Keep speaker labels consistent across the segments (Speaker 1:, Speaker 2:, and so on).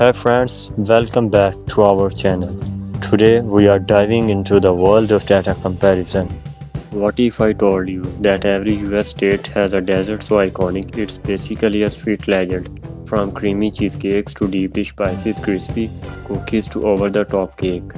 Speaker 1: Hey friends, welcome back to our channel. Today we are diving into the world of data comparison. What if I told you that every US state has a desert so iconic it's basically a sweet legend? From creamy cheesecakes to deeply spicy crispy cookies to over the top cake.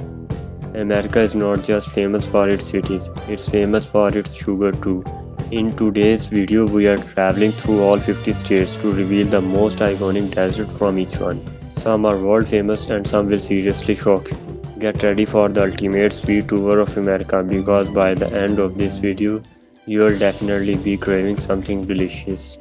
Speaker 1: America is not just famous for its cities, it's famous for its sugar too. In today's video, we are traveling through all 50 states to reveal the most iconic desserts from each one. Some are world famous and some will seriously shock you. Get ready for the ultimate sweet tour of America because by the end of this video, you will definitely be craving something delicious.